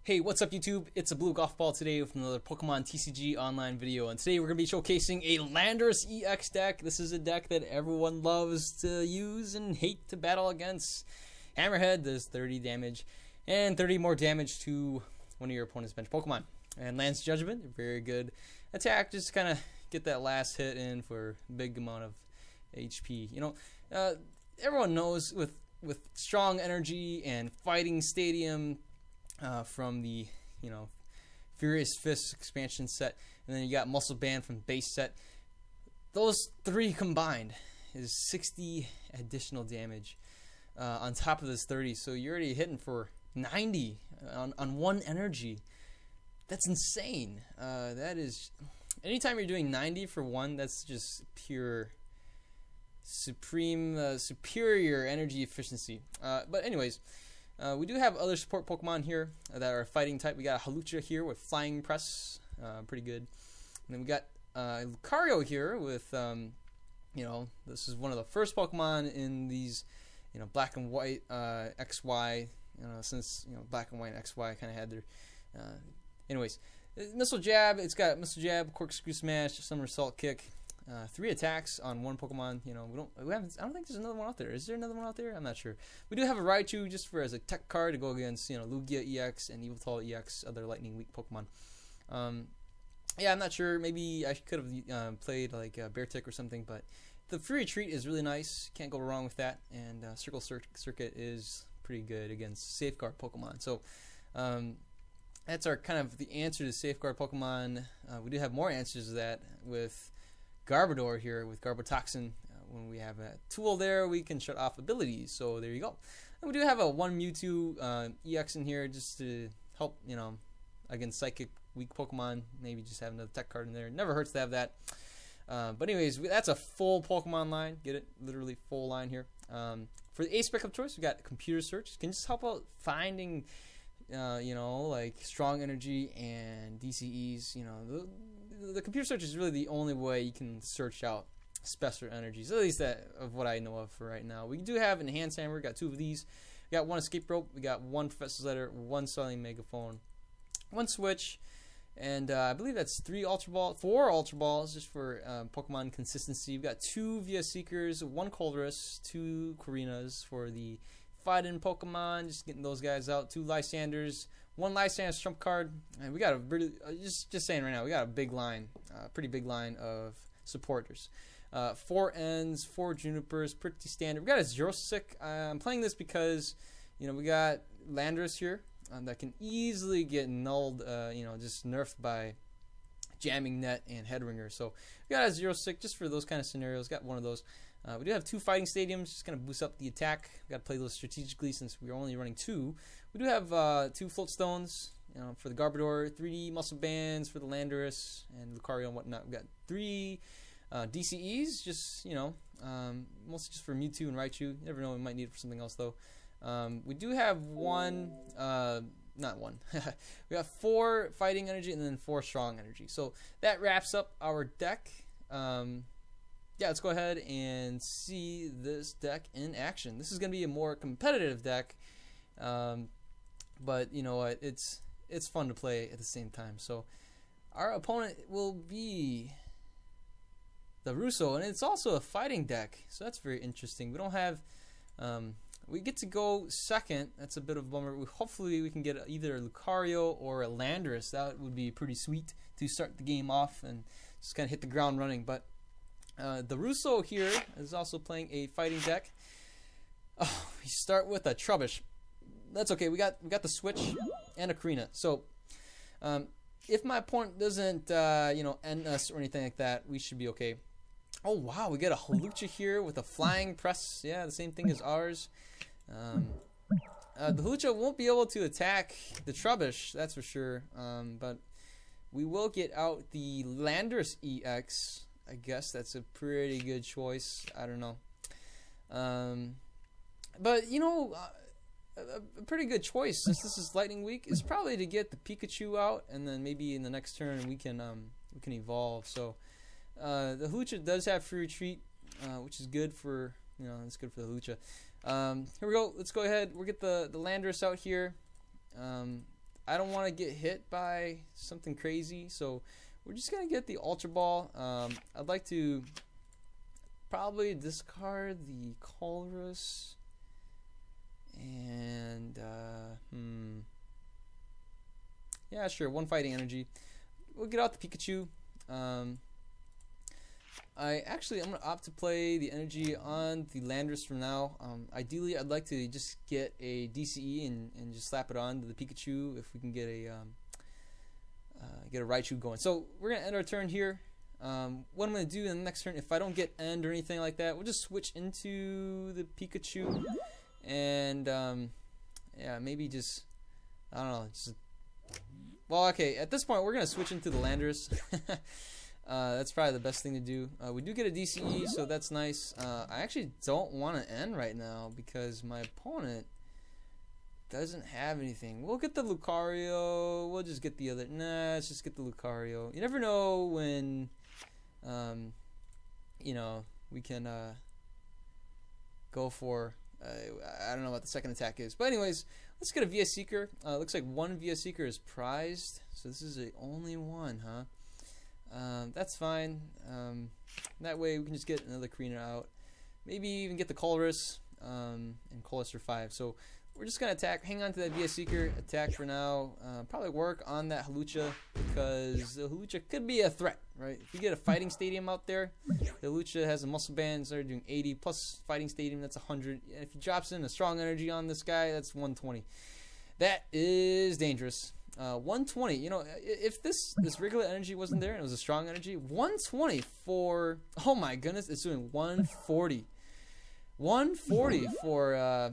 Hey, what's up YouTube? It's abluegolfball today with another Pokemon TCG online video, and today we're going to be showcasing a Landorus EX deck. This is a deck that everyone loves to use and hate to battle against. Hammerhead does 30 damage and 30 more damage to one of your opponent's bench Pokemon. And Lance Judgment, a very good attack, just kind of get that last hit in for a big amount of HP. You know, everyone knows with strong energy and fighting stadium, from the Furious Fist expansion set, and then you got Muscle Band from base set. Those three combined is 60 additional damage on top of this 30, so you're already hitting for 90 on one energy. That's insane. That is, anytime you're doing 90 for one, that's just pure superior energy efficiency. But anyways, we do have other support Pokemon here that are fighting type. We got a Hawlucha here with Flying Press, pretty good. And then we got Lucario here with, this is one of the first Pokemon in these, Black and White XY. Since Black and White and XY kind of had their, anyways, Missile Jab. It's got Missile Jab, Corkscrew Smash, Somersault Kick. 3 attacks on one Pokemon. I don't think there's another one out there. Is there another one out there? I'm not sure. We do have a Raichu just for as a tech card to go against Lugia EX and Evoltal EX, other lightning weak Pokemon. Yeah, I'm not sure. Maybe I could have played like Beartic or something, but the Free Retreat is really nice. Can't go wrong with that. And Circle Circuit is pretty good against Safeguard Pokemon. So that's our kind of the answer to Safeguard Pokemon. We do have more answers to that with Garbodor here with Garbotoxin. When we have a tool there, we can shut off abilities. So there you go. And we do have a 1 Mewtwo EX in here just to help, against Psychic weak Pokemon. Maybe just have another tech card in there. Never hurts to have that. But anyways, that's a full Pokemon line. Get it? Literally full line here. For the ace of choice, we got Computer Search. Can just help out finding, like strong energy and DCEs. The Computer Search is really the only way you can search out special energies, at least that of what I know of for right now. We do have Enhanced Hammer, got 2 of these. We got 1 Escape Rope, we got 1 Professor's Letter, 1 Styling Megaphone, 1 Switch, and I believe that's 4 Ultra Balls just for Pokemon consistency. We've got 2 VS Seekers, 1 Colress, 2 Korinas for the fighting Pokemon, just getting those guys out, 2 Lysanders, 1 Lysander's trump card, and we got a really, just saying right now, we got a big line, pretty big line of supporters. 4 Ends, 4 Junipers, pretty standard. We got a Xerosic. I'm playing this because, we got Landorus here that can easily get nulled, just nerfed by Jamming Net and Headringer. So we got a Xerosic just for those kind of scenarios. Got 1 of those. We do have 2 Fighting Stadiums, just going to boost up the attack. We got to play those strategically since we're only running 2. We do have 2 Float Stones, for the Garbodor, 3 Muscle Bands for the Landorus and Lucario and whatnot. We got 3 DCEs, just mostly just for Mewtwo and Raichu. You never know, we might need it for something else though. We do have 1, not 1. We got 4 Fighting Energy and then 4 Strong Energy. So that wraps up our deck. Yeah, let's go ahead and see this deck in action. This is going to be a more competitive deck, but you know what? It's fun to play at the same time. So our opponent will be the Russo, and it's also a fighting deck, so that's very interesting. We don't have, we get to go second. That's a bit of a bummer. Hopefully we can get either a Lucario or a Landorus. That would be pretty sweet to start the game off and just kind of hit the ground running. But the Russo here is also playing a fighting deck. Oh, we start with a Trubbish. That's okay. We got the Switch and a Karina. So if my opponent doesn't end us or anything like that, we should be okay. Oh wow, we got a Hawlucha here with a Flying Press. Yeah, the same thing as ours. The Hawlucha won't be able to attack the Trubbish, that's for sure. But we will get out the Landorus EX. I guess that's a pretty good choice. I don't know. But a pretty good choice since this is Lightning Week is probably to get the Pikachu out, and then maybe in the next turn we can evolve. So the Hawlucha does have Free Retreat, which is good for it's good for the Hawlucha. Here we go. Let's go ahead. We'll get the Landorus out here. I don't want to get hit by something crazy, so we're just gonna get the Ultra Ball. I'd like to probably discard the Colress and yeah, sure, 1 fighting energy. We'll get out the Pikachu. I'm gonna opt to play the energy on the Landorus from now. Ideally, I'd like to just get a DCE and just slap it on to the Pikachu if we can get a Raichu going. So we're gonna end our turn here. What I'm gonna do in the next turn, if I don't get end or anything like that, we'll just switch into the Pikachu and yeah, maybe just I don't know. Well, okay. At this point, we're gonna switch into the Landorus. That's probably the best thing to do. We do get a DCE, so that's nice. I actually don't want to end right now because my opponent doesn't have anything. We'll get the Lucario. We'll just get the other. Nah, let's just get the Lucario. You never know when, you know, we can go for. I don't know what the second attack is, but anyways, let's get a VS Seeker. Looks like 1 VS Seeker is prized, so this is the only one, huh? That's fine. That way we can just get another Karina out. Maybe even get the Colress and Colress for 5. So we're just going to attack, hang on to that VS Seeker, attack for now. Probably work on that Hawlucha because the Hawlucha could be a threat, right? If you get a Fighting Stadium out there, the Hawlucha has a Muscle Band, so they're doing 80 plus Fighting Stadium, that's 100. And if he drops in a Strong Energy on this guy, that's 120. That is dangerous. 120, you know, if this regular energy wasn't there and it was a strong energy, 120 for, oh my goodness, it's doing 140. 140 for,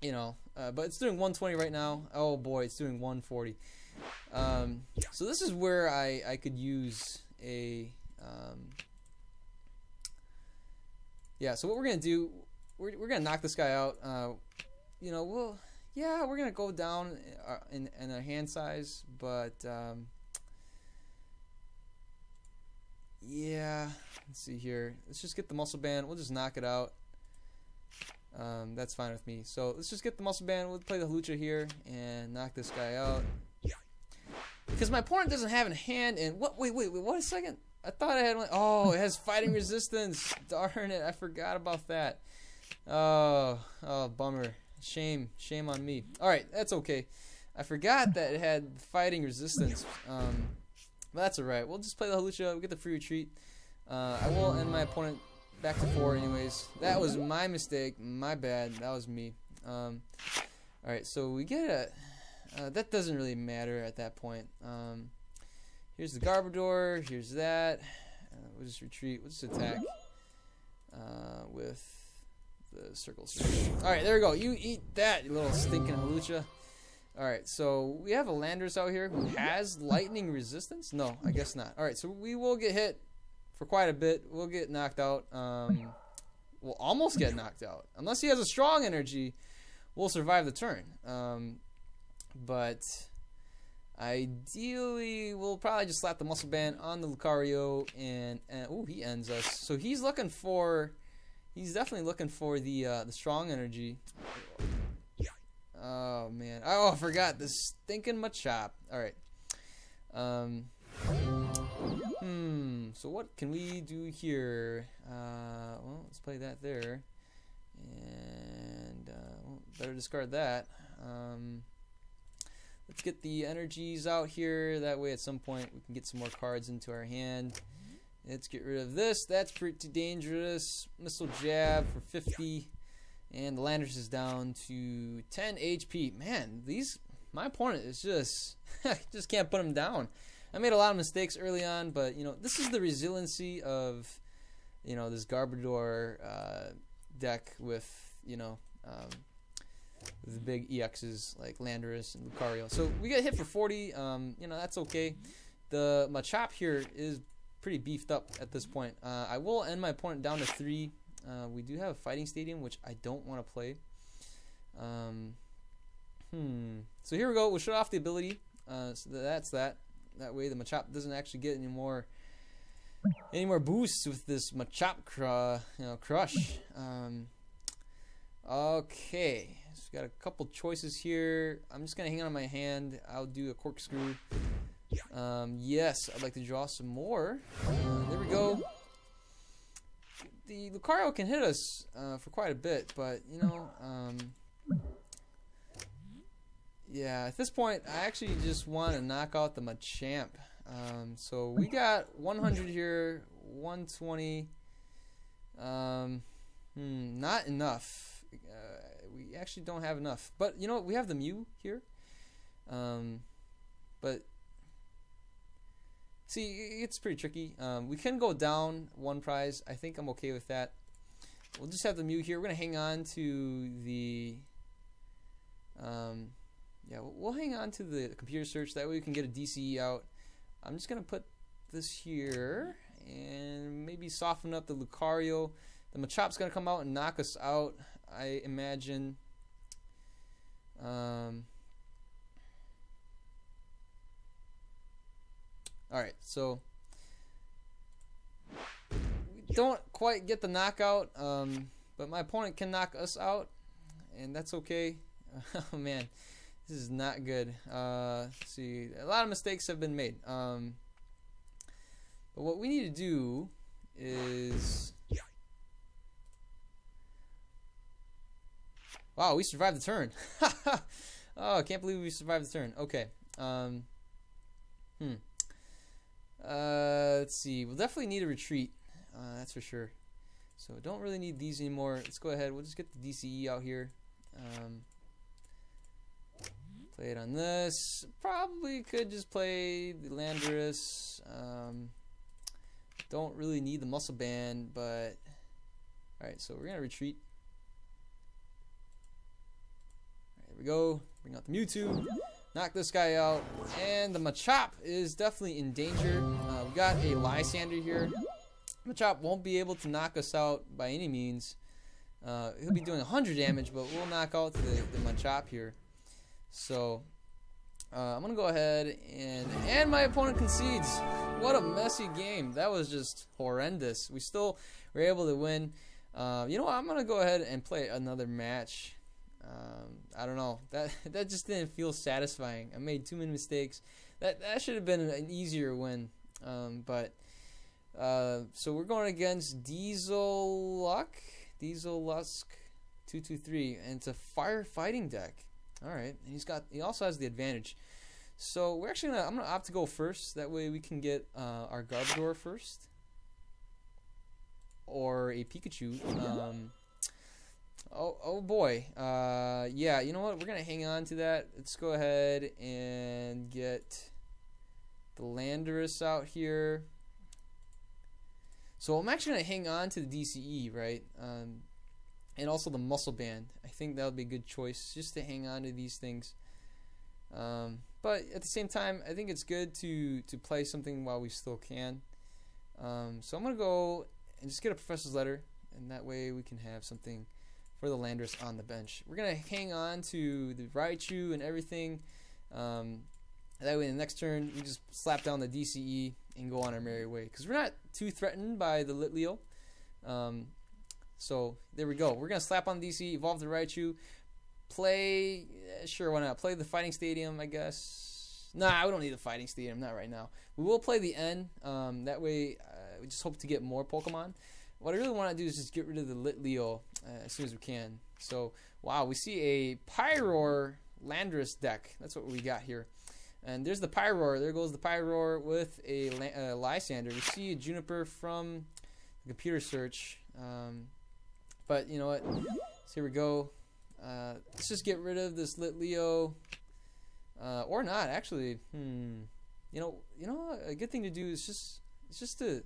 you know, but it's doing 120 right now. Oh boy, it's doing 140. So this is where I could use a, yeah, so what we're going to do, we're going to knock this guy out. You know, yeah, we're going to go down in our hand size, but yeah, let's see here. Let's just get the Muscle Band. We'll just knock it out. That's fine with me. So let's just get the Muscle Band. We'll play the Hawlucha here and knock this guy out. Because my opponent doesn't have in hand, and what? Wait, what a second. I thought I had one. Oh, it has Fighting Resistance. Darn it, I forgot about that. Oh, bummer. Shame on me. Alright, that's okay. I forgot that it had Fighting Resistance. But that's alright. We'll just play the Hawlucha. We'll get the free retreat. I will end my opponent back to 4 anyways. That was my mistake. My bad. That was me. Alright, so we get a... that doesn't really matter at that point. Here's the Garbodor. Here's that. We'll just retreat. We'll just attack with... the circle strike. Alright, there we go. You eat that, you little stinking Hawlucha. Alright, so we have a Landorus out here who has lightning resistance? No, I guess not. Alright, so we will get hit for quite a bit. We'll get knocked out. We'll almost get knocked out. Unless he has a strong energy, we'll survive the turn. But ideally, we'll probably just slap the Muscle Band on the Lucario and ooh, he ends us. So he's looking for... He's definitely looking for the strong energy. Oh man! Oh, I forgot the stinking Machop. All right. So what can we do here? Well, let's play that there, and well, better discard that. Let's get the energies out here. That way, at some point, we can get some more cards into our hand. Let's get rid of this. That's pretty dangerous. Missile Jab for 50. And the Landorus is down to 10 HP. Man, my opponent is just... just can't put him down. I made a lot of mistakes early on, but, you know, this is the resiliency of, you know, this Garbodor deck with, you know, the big EXs like Landorus and Lucario. So we get hit for 40. You know, that's okay. The Machop here is pretty beefed up at this point. I will end my opponent down to 3. We do have a Fighting Stadium, which I don't want to play. So here we go. We'll shut off the ability. So that's that. That way the Machop doesn't actually get any more boosts with this Machop crush. Okay. So we got a couple choices here. I'm just gonna hang on my hand. I'll do a corkscrew. Yes, I'd like to draw some more. There we go. The Lucario can hit us for quite a bit, but you know, yeah, at this point, I actually just want to knock out the Machamp. So we got 100 here, 120. Not enough. We actually don't have enough. But you know what? We have the Mew here. But see, it's pretty tricky. We can go down one prize. I think I'm okay with that. We'll just have the Mew here. We're gonna hang on to the. Yeah, we'll hang on to the computer search. That way we can get a DCE out. I'm just gonna put this here and maybe soften up the Lucario. The Machopp's gonna come out and knock us out, I imagine. Alright, so we don't quite get the knockout, but my opponent can knock us out, and that's okay. Oh man, this is not good. Let's see, a lot of mistakes have been made. But what we need to do is... Wow, we survived the turn. Oh, I can't believe we survived the turn. Okay. Let's see. We'll definitely need a retreat. That's for sure. So don't really need these anymore. Let's go ahead. We'll just get the DCE out here. Play it on this. Probably could just play the Landorus. Don't really need the Muscle Band, but... Alright, so we're going to retreat. There we go. Bring out the Mewtwo. Knock this guy out. And the Machop is definitely in danger. We got a Lysander here. Machop won't be able to knock us out by any means. He'll be doing 100 damage, but we'll knock out the Machop here. So, I'm going to go ahead and my opponent concedes. What a messy game. That was just horrendous. We still were able to win. You know what? I'm going to go ahead and play another match. I don't know. That just didn't feel satisfying. I made too many mistakes. That should have been an easier win. So we're going against Diesel Lusk 223, and it's a firefighting deck. All right, and he also has the advantage. So we're actually I'm gonna opt to go first. That way we can get our Garbodor first, or a Pikachu. Oh boy. Yeah, you know what? We're gonna hang on to that. Let's go ahead and get the Landorus out here. So I'm actually gonna hang on to the DCE, right? And also the Muscle Band. I think that would be a good choice, just to hang on to these things. But at the same time, I think it's good to play something while we still can. So I'm gonna go and just get a Professor's Letter, and that way we can have something for the Landorus on the bench. We're gonna hang on to the Raichu and everything. That way in the next turn we just slap down the DCE and go on our merry way, because we're not too threatened by the Litleo. So there we go. We're gonna slap on the DC, evolve the Raichu, play. Sure, why not? Play the Fighting Stadium, I guess. Nah, we don't need the Fighting Stadium, not right now. We will play the N. That way, we just hope to get more Pokemon. What I really want to do is just get rid of the Litleo as soon as we can. So, wow, we see a Pyroar Landorus deck. That's what we got here. And there's the Pyroar. There goes the Pyroar with a Lysander. We see a Juniper from the computer search. But you know what? So here we go. Let's just get rid of this Litleo, or not actually. You know, a good thing to do is just to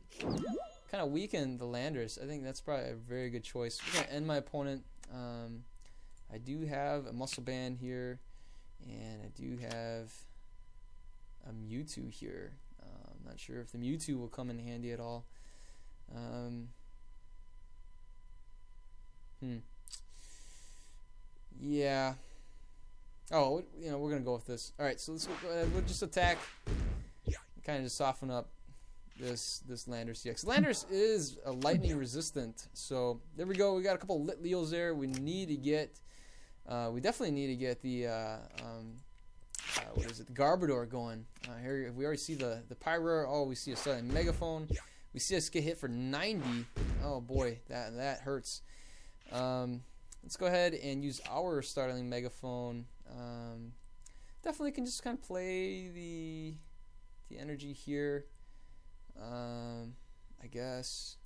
kind of weaken the Landorus. I think that's probably a very good choice. We're gonna end my opponent. I do have a Muscle Band here, and I do have a Mewtwo here. I'm not sure if the Mewtwo will come in handy at all. Yeah. Oh, you know, we're gonna go with this. All right, so let's go ahead. We'll just attack. Kind of just soften up this Landorus EX. Landorus is a lightning resistant, so there we go. We got a couple Litleos there. We need to get We definitely need to get the what is it? The Garbodor going. Here we already see the Pyro. Oh, we see a sudden Megaphone. We see us get hit for 90. Oh boy, that hurts. Let's go ahead and use our startling Megaphone. Definitely can just kind of play the energy here. I guess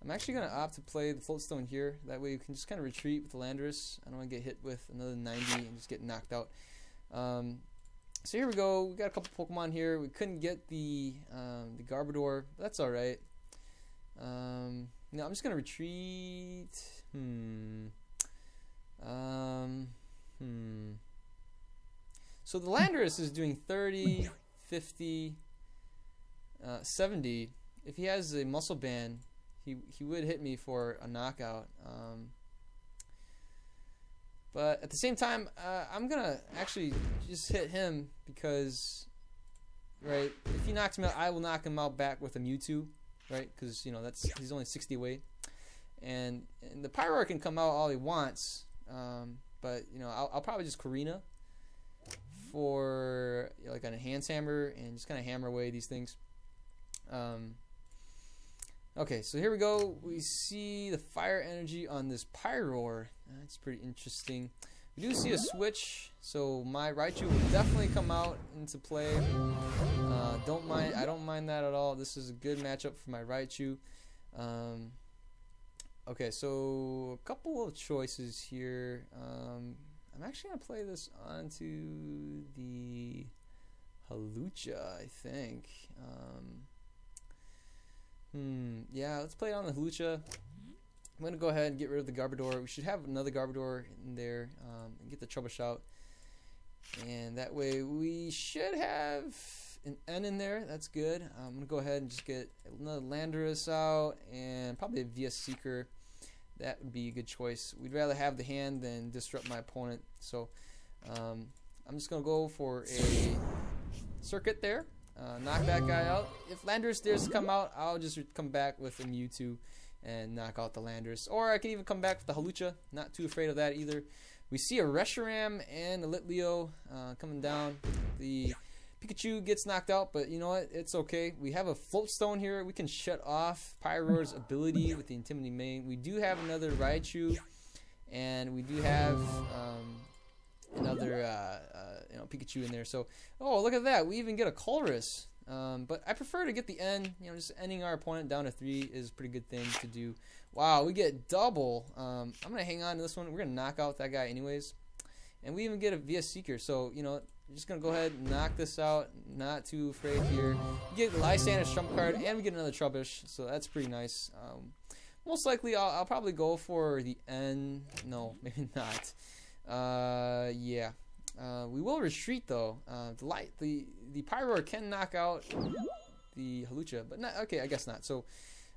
I'm actually gonna opt to play the Floatstone here. That way you can just kind of retreat with the Landorus. I don't want to get hit with another 90 and just get knocked out. So here we go. We got a couple Pokemon here. We couldn't get the Garbodor. But that's all right. No, I'm just gonna retreat. So the Landorus is doing 30, 50, 70. If he has a Muscle Band, he would hit me for a knockout. But at the same time, I'm gonna actually just hit him because, right? If he knocks me out, I will knock him out back with a Mewtwo, right? Because you know he's only 60 away, and the Pyro can come out all he wants, but you know I'll probably just Karina for like an Enhance Hammer and just kind of hammer away these things. Okay, so here we go. We see the fire energy on this Pyroar. That's pretty interesting. We do see a switch, so my Raichu will definitely come out into play. I don't mind that at all. This is a good matchup for my Raichu. Okay, so a couple of choices here. I'm actually gonna play this onto the Hawlucha, I think. Yeah, let's play it on the Hawlucha. I'm going to go ahead and get rid of the Garbodor. We should have another Garbodor in there and get the Troubleshout. And that way we should have an N in there. That's good. I'm going to go ahead and just get another Landorus out and probably a VS Seeker. That would be a good choice. We'd rather have the hand than disrupt my opponent. So I'm just going to go for a Circuit there. Knock that guy out. If Landorus dares to come out, I'll just come back with a Mewtwo and knock out the Landorus. Or I can even come back with the Hawlucha. Not too afraid of that either. We see a Reshiram and a Litleo coming down. The Pikachu gets knocked out, but you know what? It's okay. We have a Floatstone here. We can shut off Pyroar's ability with the Intimidating Mane. We do have another Raichu, and we do have another Pikachu in there. So, oh, look at that. We even get a Colress. But I prefer to get the N. You know, just ending our opponent down to 3 is a pretty good thing to do. Wow, we get double. I'm going to hang on to this one. We're going to knock out that guy anyways. And we even get a VS Seeker. So, you know, I'm just going to go ahead and knock this out. Not too afraid here. We get Lysander's trump card, and we get another Trubbish. So that's pretty nice. Most likely, I'll probably go for the N. No, maybe not. Yeah. We will retreat though. The Pyroar can knock out the Hawlucha, but not okay. I guess not. So,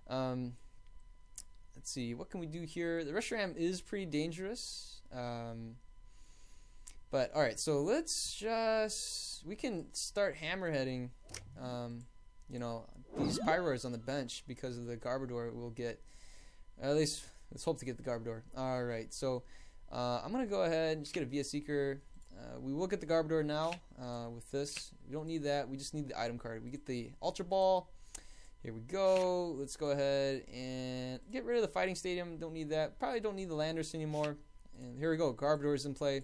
let's see. What can we do here? The Reshiram is pretty dangerous. But all right. So we can start hammerheading. You know, these Pyroars on the bench because of the Garbodor. We'll get at least. Let's hope to get the Garbodor. All right. So, I'm gonna go ahead and just get a VS Seeker. We will get the Garbodor now with this. We don't need that. We just need the item card. We get the Ultra Ball. Here we go. Let's go ahead and get rid of the Fighting Stadium. Don't need that. Probably don't need the Landorus anymore. And here we go. Garbodor is in play.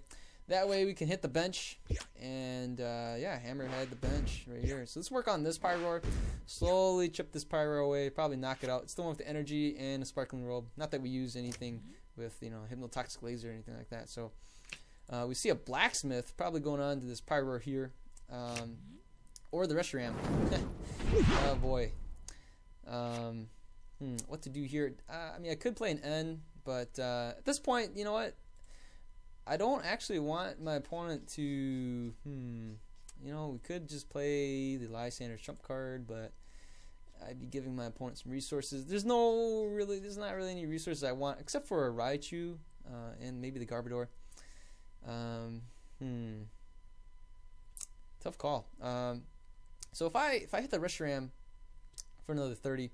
That way we can hit the bench and yeah, hammerhead the bench right here. So let's work on this Pyroar. Slowly chip this Pyro away. Probably knock it out. It's the one with the energy and a Sparkling Robe. Not that we use anything with, you know, Hypnotoxic Laser or anything like that. So we see a Blacksmith probably going on to this Pyroar here, or the Reshiram. Oh boy. What to do here? I mean, I could play an N, but at this point, you know what? I don't actually want my opponent to. You know, we could just play the Lysander's trump card, but I'd be giving my opponent some resources. There's not really any resources I want except for a Raichu and maybe the Garbodor. Tough call. So if I hit the Reshiram for another 30,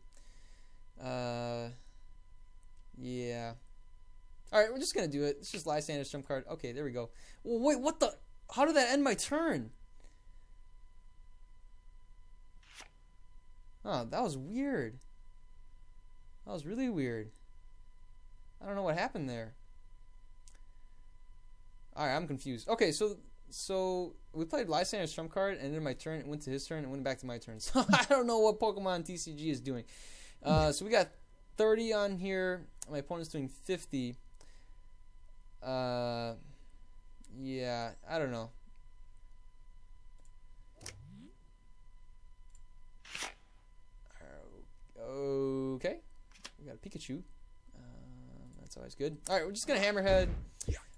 yeah, Alright, we're just gonna do it. It's just Lysander's trump card. Okay, there we go. Well, wait, what the? How did that end my turn? Oh, that was weird. That was really weird. I don't know what happened there. Alright, I'm confused. Okay, so we played Lysander's trump card, and then my turn, it went to his turn, and went back to my turn. So I don't know what Pokemon TCG is doing. So we got 30 on here. My opponent's doing 50. Yeah, I don't know. Okay, we got a Pikachu. That's always good. All right, we're just gonna Hammerhead,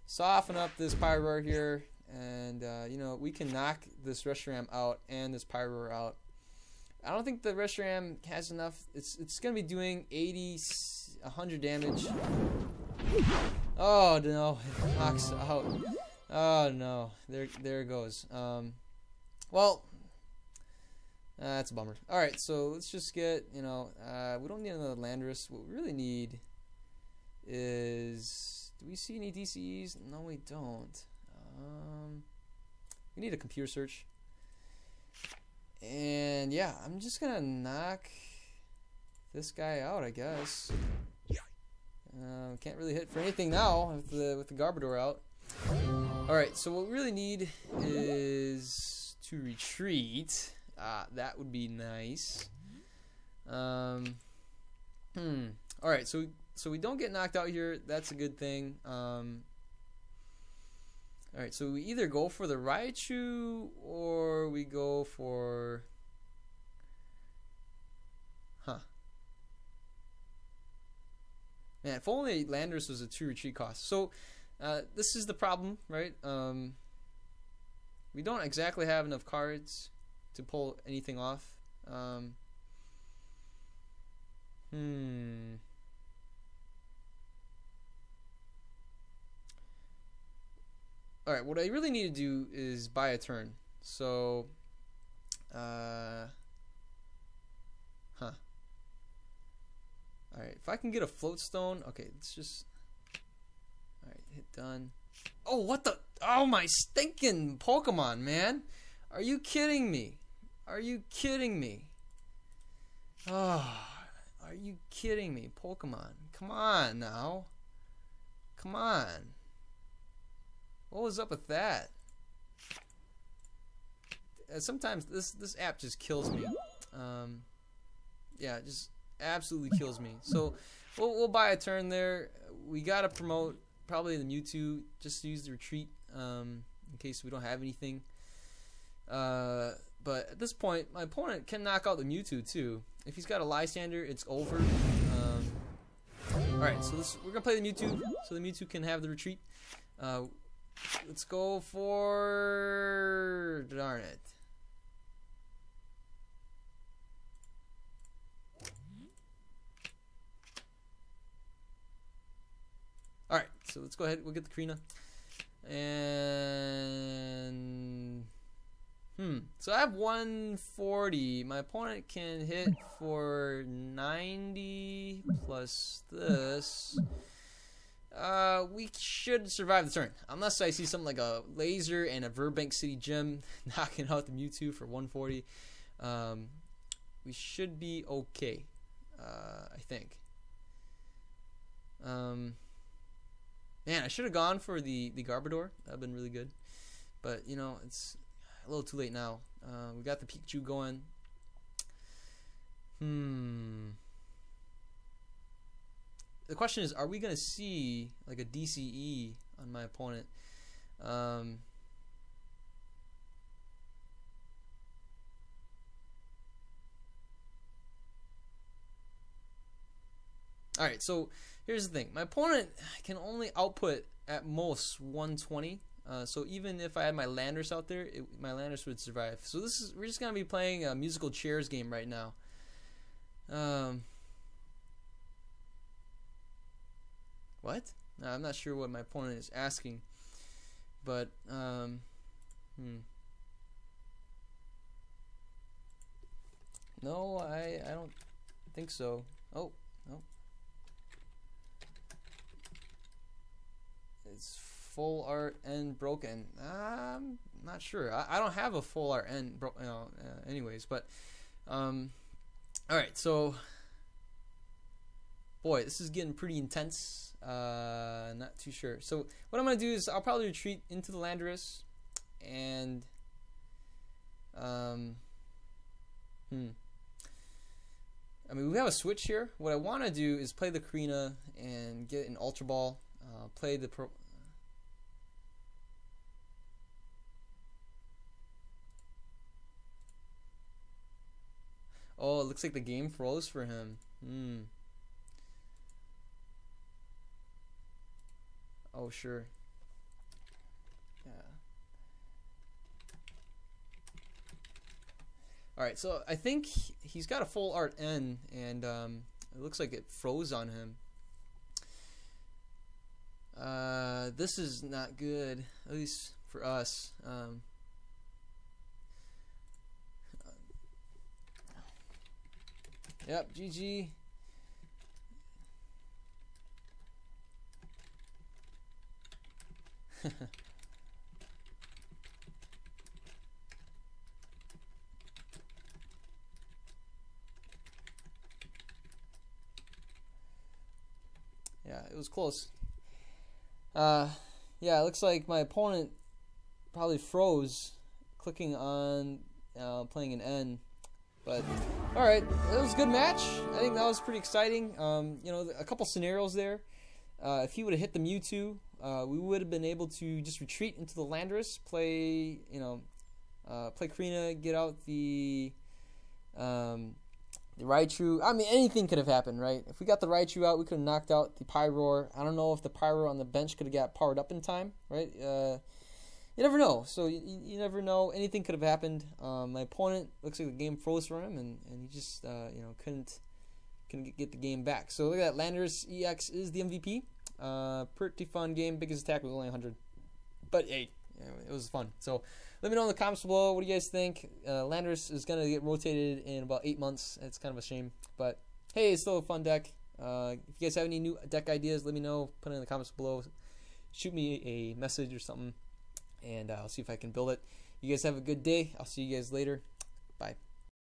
soften up this Pyroar here, and you know, we can knock this Reshiram out and this Pyroar out. I don't think the Reshiram has enough. It's gonna be doing 80, 100 damage. Oh no, it knocks out. Oh no, there it goes. Well, that's a bummer. All right, so let's just get, you know, we don't need another Landorus. What we really need is, do we see any DCEs? No, we don't. We need a computer search. And yeah, I'm just gonna knock this guy out, I guess. Can't really hit for anything now with the Garbodor out. Alright, so what we really need is to retreat. That would be nice. Alright, so we don't get knocked out here. That's a good thing. Alright, so we either go for the Raichu or we go for... Man, if only Landorus was a 2 retreat cost. So, this is the problem, right? We don't exactly have enough cards to pull anything off. Alright, what I really need to do is buy a turn. So, Alright, if I can get a float stone, okay, let's just, alright, hit done. Oh, what the, oh my stinking Pokemon, man. Are you kidding me? Are you kidding me? Oh, are you kidding me, Pokemon? Come on now. Come on. What was up with that? Sometimes this app just kills me. Yeah, just absolutely kills me. So we'll buy a turn there. We gotta promote probably the Mewtwo just to use the retreat in case we don't have anything. But at this point, my opponent can knock out the Mewtwo too. If he's got a Lysander, it's over. Alright, so we're gonna play the Mewtwo so the Mewtwo can have the retreat. Let's go for, darn it. Alright, so let's go ahead, we'll get the Karina. And so I have 140. My opponent can hit for 90 plus this. We should survive the turn, unless I see something like a laser and a Burbank City Gym knocking out the Mewtwo for 140. We should be okay, I think. Man, I should have gone for the Garbodor. That would have been really good. But, you know, it's a little too late now. We got the Pikachu going. The question is, are we going to see like a DCE on my opponent? Alright, so here's the thing. My opponent can only output at most 120. So even if I had my Landorus out there, my Landorus would survive. So we're just going to be playing a musical chairs game right now. What? No, I'm not sure what my opponent is asking. But, no, I don't think so. Oh, no. it's full art and broken. I'm not sure. I don't have a full art and anyways, but all right. So, boy, this is getting pretty intense. Not too sure. So what I'm gonna do is I'll probably retreat into the Landorus, and I mean, we have a switch here. What I want to do is play the Karina and get an Ultra Ball. Play the Oh, it looks like the game froze for him. Oh, sure. Yeah. Alright, so I think he's got a full art N, and it looks like it froze on him. This is not good, at least for us. Yep, GG. Yeah, it was close. Yeah, it looks like my opponent probably froze clicking on playing an N. But alright, it was a good match. I think that was pretty exciting. You know, a couple scenarios there. If he would have hit the Mewtwo, we would have been able to just retreat into the Landorus, play, you know, play Karina, get out the Raichu. I mean, anything could have happened, right? If we got the Raichu out, we could have knocked out the Pyroar. I don't know if the Pyroar on the bench could have got powered up in time, right? You never know. So you never know. Anything could have happened. My opponent looks like the game froze for him, and he just you know, couldn't get the game back. So look at that. Landorus EX is the MVP. Pretty fun game. Biggest attack was only 100, but hey, it was fun. So let me know in the comments below. What do you guys think? Landorus is gonna get rotated in about 8 months. It's kind of a shame, but hey, it's still a fun deck. If you guys have any new deck ideas, let me know. Put it in the comments below. Shoot me a message or something, and I'll see if I can build it. You guys have a good day. I'll see you guys later. Bye.